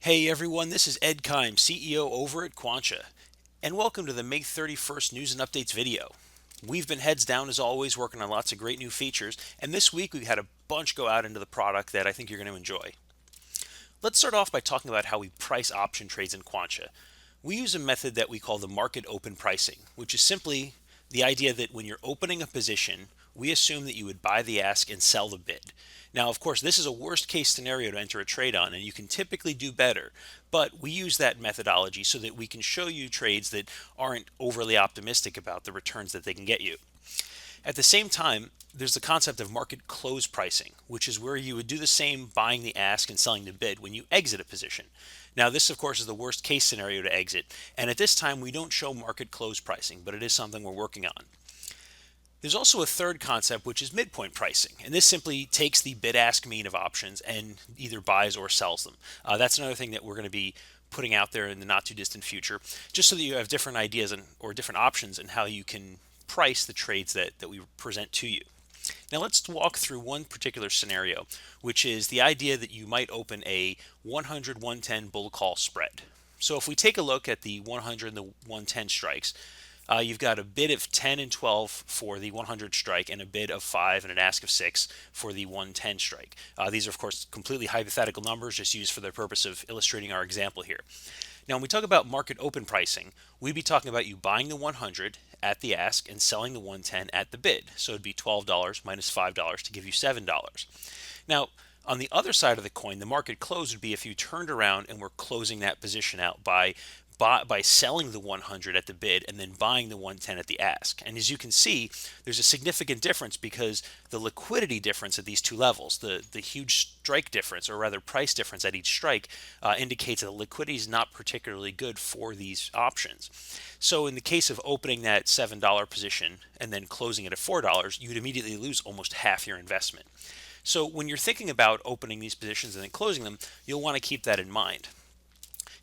Hey everyone, this is Ed Kime, CEO over at Quantcha, and welcome to the May 31st News and Updates video. We've been heads down as always, working on lots of great new features, and this week we've had a bunch go out into the product that I think you're going to enjoy. Let's start off by talking about how we price option trades in Quantcha. We use a method that we call the market open pricing, which is simply the idea that when you're opening a position, we assume that you would buy the ask and sell the bid. Now, of course, this is a worst case scenario to enter a trade on, and you can typically do better, but we use that methodology so that we can show you trades that aren't overly optimistic about the returns that they can get you. At the same time, there's the concept of market close pricing, which is where you would do the same buying the ask and selling the bid when you exit a position. Now, this, of course, is the worst case scenario to exit, and at this time, we don't show market close pricing, but it is something we're working on. There's also a third concept, which is midpoint pricing, and this simply takes the bid-ask mean of options and either buys or sells them. That's another thing that we're going to be putting out there in the not too distant future, just so that you have different ideas or different options in how you can price the trades that we present to you. Now let's walk through one particular scenario, which is the idea that you might open a 100-110 bull call spread. So if we take a look at the 100 and the 110 strikes, you've got a bid of 10 and 12 for the 100 strike and a bid of 5 and an ask of 6 for the 110 strike. These are, of course, completely hypothetical numbers just used for the purpose of illustrating our example here. Now, when we talk about market open pricing, we'd be talking about you buying the 100 at the ask and selling the 110 at the bid. So it'd be $12 minus $5 to give you $7. Now, on the other side of the coin, the market close would be if you turned around and were closing that position out by selling the 100 at the bid and then buying the 110 at the ask. And as you can see, there's a significant difference because the liquidity difference at these two levels, the huge strike difference, or rather price difference at each strike, indicates that the liquidity is not particularly good for these options. So in the case of opening that $7 position and then closing it at $4, you would immediately lose almost half your investment. So when you're thinking about opening these positions and then closing them, you'll want to keep that in mind.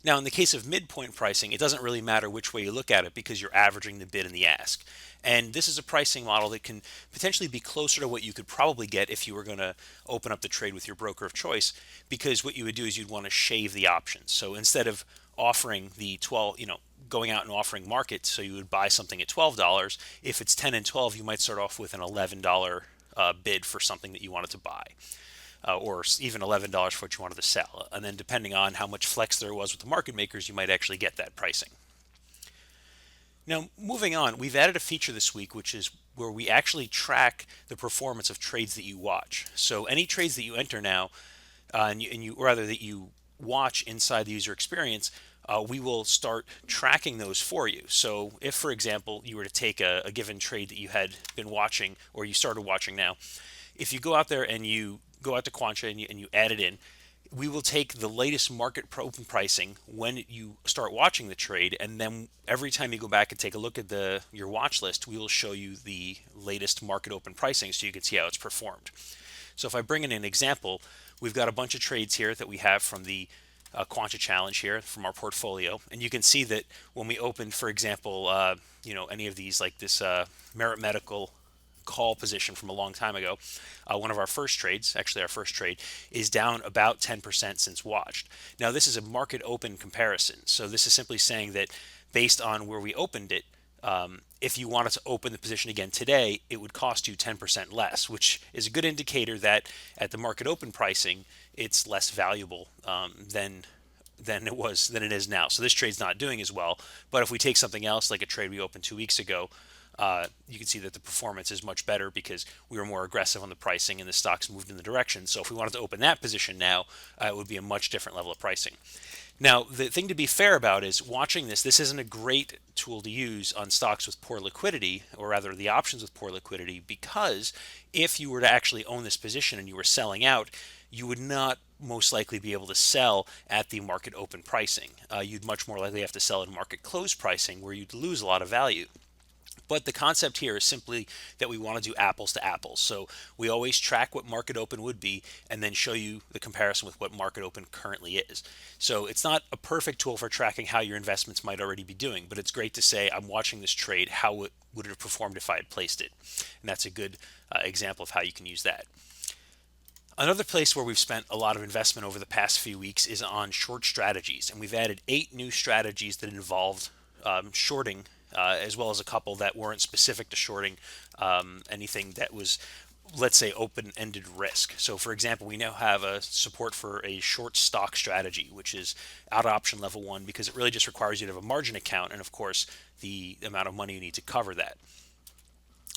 Now, in the case of midpoint pricing, it doesn't really matter which way you look at it because you're averaging the bid and the ask. And this is a pricing model that can potentially be closer to what you could probably get if you were going to open up the trade with your broker of choice, because what you would do is you'd want to shave the options. So instead of offering the 12, going out and offering market, so you would buy something at $12, if it's 10 and 12, you might start off with an $11 bid for something that you wanted to buy, or even $11 for what you wanted to sell. And then depending on how much flex there was with the market makers, you might actually get that pricing. Now, moving on, we've added a feature this week, which is where we actually track the performance of trades that you watch. So any trades that you enter now, that you watch inside the user experience, we will start tracking those for you. So if, for example, you were to take a given trade that you had been watching or you started watching now, if you go out there and you go out to Quantcha and you add it in, we will take the latest market open pricing when you start watching the trade, and then every time you go back and take a look at your watch list, we will show you the latest market open pricing so you can see how it's performed. So if I bring in an example, we've got a bunch of trades here that we have from the Quantcha challenge here from our portfolio, and you can see that when we open, for example, any of these like this Merit Medical call position from a long time ago, one of our first trades, actually our first trade, is down about 10% since watched. Now this is a market open comparison, so this is simply saying that based on where we opened it, if you wanted to open the position again today, it would cost you 10% less, which is a good indicator that at the market open pricing, it's less valuable than it is now. So this trade's not doing as well. But if we take something else, like a trade we opened 2 weeks ago, you can see that the performance is much better because we were more aggressive on the pricing and the stocks moved in the direction. So if we wanted to open that position now, it would be a much different level of pricing. Now, the thing to be fair about is watching this isn't a great tool to use on stocks with poor liquidity, or rather the options with poor liquidity, because if you were to actually own this position and you were selling out, you would not most likely be able to sell at the market open pricing. You'd much more likely have to sell at market close pricing, where you'd lose a lot of value. But the concept here is simply that we want to do apples to apples. So we always track what market open would be and then show you the comparison with what market open currently is. So it's not a perfect tool for tracking how your investments might already be doing, but it's great to say, I'm watching this trade, how would it have performed if I had placed it? And that's a good example of how you can use that. Another place where we've spent a lot of investment over the past few weeks is on short strategies, and we've added 8 new strategies that involved shorting, as well as a couple that weren't specific to shorting, anything that was, let's say, open-ended risk. So, for example, we now have a support for a short stock strategy, which is out of option level 1 because it really just requires you to have a margin account and, of course, the amount of money you need to cover that.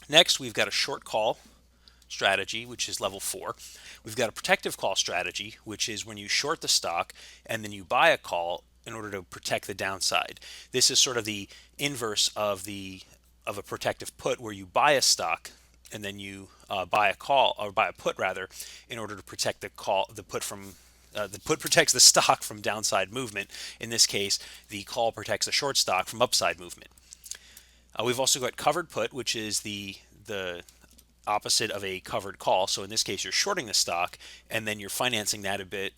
Next, we've got a short call strategy, which is level 4. We've got a protective call strategy, which is when you short the stock and then you buy a call in order to protect the downside. This is sort of the inverse of a protective put, where you buy a stock and then you buy a call, or buy a put rather, in order to protect the put from the put protects the stock from downside movement. In this case, the call protects the short stock from upside movement. We've also got covered put, which is the opposite of a covered call. So in this case, you're shorting the stock and then you're financing that a bit,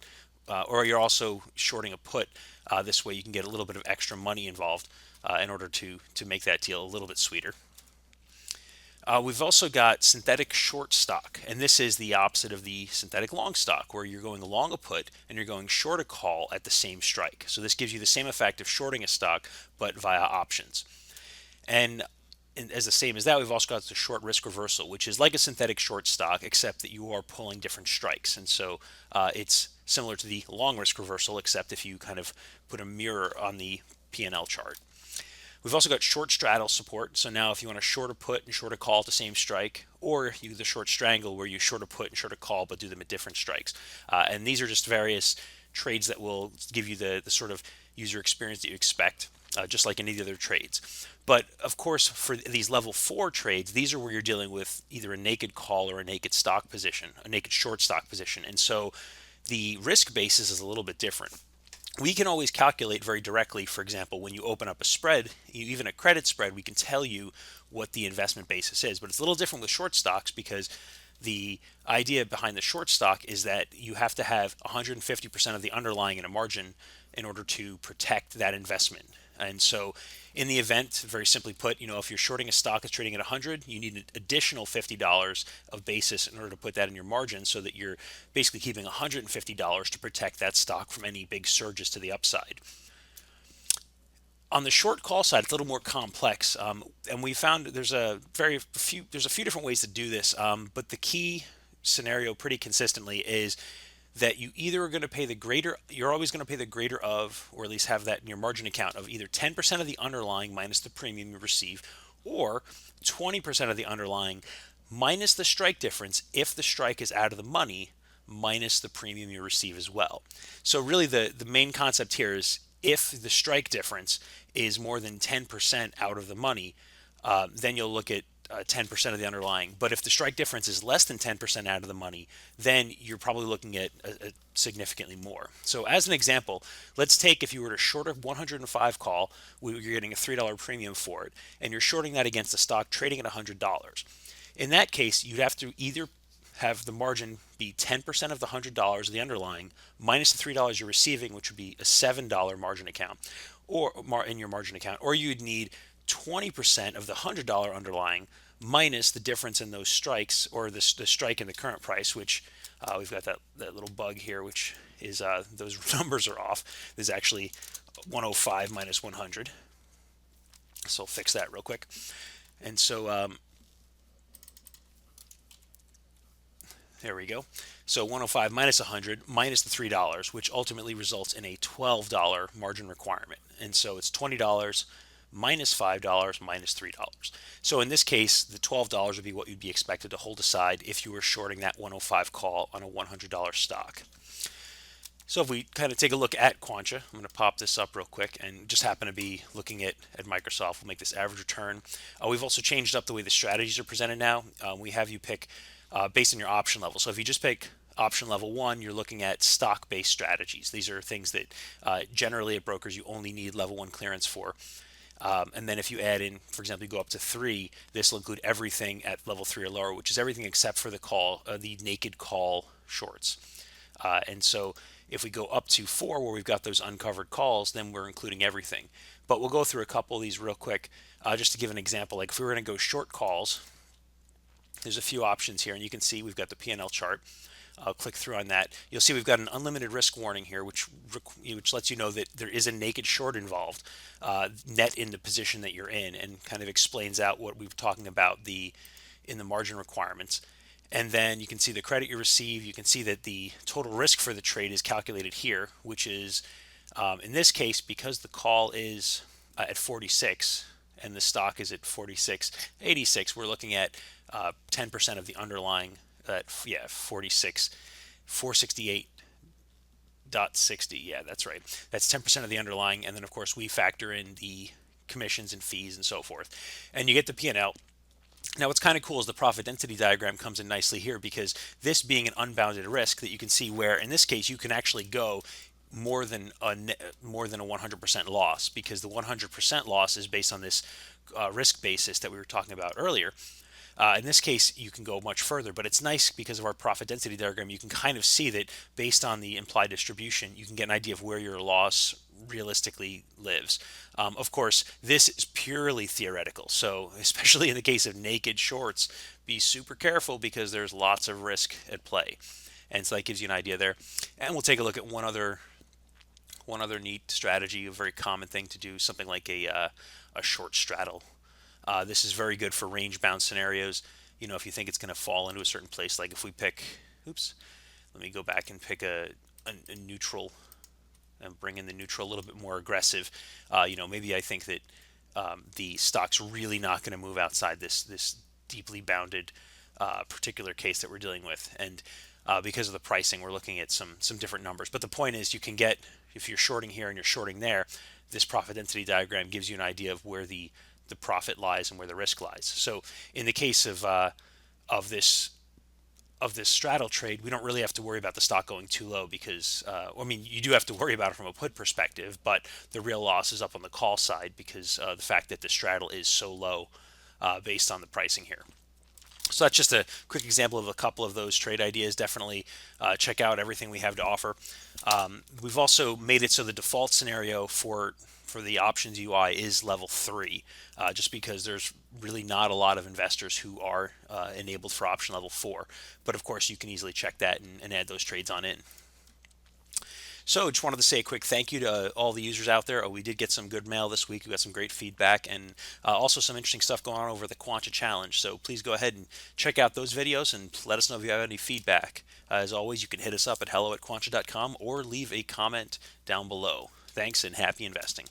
or you're also shorting a put. This way, you can get a little bit of extra money involved in order to make that deal a little bit sweeter. We've also got synthetic short stock, and this is the opposite of the synthetic long stock, where you're going long a put and you're going short a call at the same strike. So this gives you the same effect of shorting a stock, but via options. And as the same as that, we've also got the short risk reversal, which is like a synthetic short stock, except that you are pulling different strikes. And so it's similar to the long risk reversal, except if you kind of put a mirror on the P&L chart. We've also got short straddle support. So now if you want to short a put and short a call at the same strike, or you do the short strangle where you short a put and short a call but do them at different strikes. And these are just various trades that will give you the sort of user experience that you expect, just like any of the other trades. But of course, for these level 4 trades, these are where you're dealing with either a naked call or a naked stock position, a naked short stock position. And so the risk basis is a little bit different. We can always calculate very directly. For example, when you open up a spread, even a credit spread, we can tell you what the investment basis is. But it's a little different with short stocks, because the idea behind the short stock is that you have to have 150% of the underlying in a margin in order to protect that investment. And so in the event, very simply put, if you're shorting a stock that's trading at 100, you need an additional $50 of basis in order to put that in your margin, so that you're basically keeping $150 to protect that stock from any big surges to the upside. On the short call side, it's a little more complex, and we found there's a few different ways to do this, but the key scenario pretty consistently is that you either are going to pay you're always going to pay the greater of, or at least have that in your margin account, of either 10% of the underlying minus the premium you receive, or 20% of the underlying minus the strike difference if the strike is out of the money, minus the premium you receive as well. So really the main concept here is, if the strike difference is more than 10% out of the money, then you'll look at 10% of the underlying. But if the strike difference is less than 10% out of the money, then you're probably looking at significantly more. So as an example, let's take, if you were to short a 105 call, you're getting a $3 premium for it, and you're shorting that against a stock trading at $100. In that case, you'd have to either have the margin be 10% of the $100 of the underlying minus the $3 you're receiving, which would be a $7 margin account, or in your margin account, or you'd need 20% of the $100 underlying minus the difference in those strikes, or the strike in the current price, which we've got that little bug here, which is those numbers are off. There's actually 105 minus 100. So I'll fix that real quick. And so there we go. So 105 minus 100 minus the $3, which ultimately results in a $12 margin requirement. And so it's $20 minus $5 minus $3. So in this case, the $12 would be what you'd be expected to hold aside if you were shorting that 105 call on a $100 stock. So if we kind of take a look at Quantcha, I'm going to pop this up real quick, and just happen to be looking at Microsoft. We'll make this average return. We've also changed up the way the strategies are presented now. We have you pick based on your option level. So if you just pick option level 1, you're looking at stock-based strategies. These are things that generally at brokers you only need level 1 clearance for. And then if you add in, for example, you go up to 3, this will include everything at level 3 or lower, which is everything except for the naked call shorts. And so if we go up to 4, where we've got those uncovered calls, then we're including everything. But we'll go through a couple of these real quick, just to give an example. Like if we were going to go short calls, there's a few options here, and you can see we've got the P&L chart. I'll click through on that. You'll see we've got an unlimited risk warning here, which lets you know that there is a naked short involved, net in the position that you're in, and kind of explains out what we were talking about in the margin requirements. And then you can see the credit you receive. You can see that the total risk for the trade is calculated here, which is, in this case, because the call is at 46 and the stock is at 46.86, we're looking at 10% of the underlying, 46, 468.60. Yeah, that's right. That's 10% of the underlying. And then, of course, we factor in the commissions and fees and so forth. And you get the P&L. Now, what's kind of cool is the profit density diagram comes in nicely here, because this being an unbounded risk, that you can see where, in this case, you can actually go more than a 100% loss, because the 100% loss is based on this risk basis that we were talking about earlier. In this case, you can go much further, but it's nice because of our profit density diagram. You can kind of see that based on the implied distribution, you can get an idea of where your loss realistically lives. Of course, this is purely theoretical. So, especially in the case of naked shorts, be super careful because there's lots of risk at play. And so that gives you an idea there. And we'll take a look at one other neat strategy, a very common thing to do, something like a short straddle. This is very good for range-bound scenarios. If you think it's going to fall into a certain place, like if we pick, let me go back and pick a neutral and bring in the neutral a little bit more aggressive. Maybe I think that the stock's really not going to move outside this deeply bounded particular case that we're dealing with, and because of the pricing, we're looking at some different numbers. But the point is, you can get, if you're shorting here and you're shorting there, this profit density diagram gives you an idea of where the profit lies and where the risk lies. So in the case of this straddle trade, we don't really have to worry about the stock going too low, because you do have to worry about it from a put perspective, but the real loss is up on the call side, because the fact that the straddle is so low based on the pricing here. So that's just a quick example of a couple of those trade ideas. Definitely check out everything we have to offer. We've also made it so the default scenario for the options UI is level 3, just because there's really not a lot of investors who are enabled for option level 4. But of course, you can easily check that and add those trades on in. So just wanted to say a quick thank you to all the users out there. We did get some good mail this week. We got some great feedback, and also some interesting stuff going on over the Quantcha challenge. So please go ahead and check out those videos and let us know if you have any feedback. As always, you can hit us up at hello@quantcha.com or leave a comment down below. Thanks and happy investing.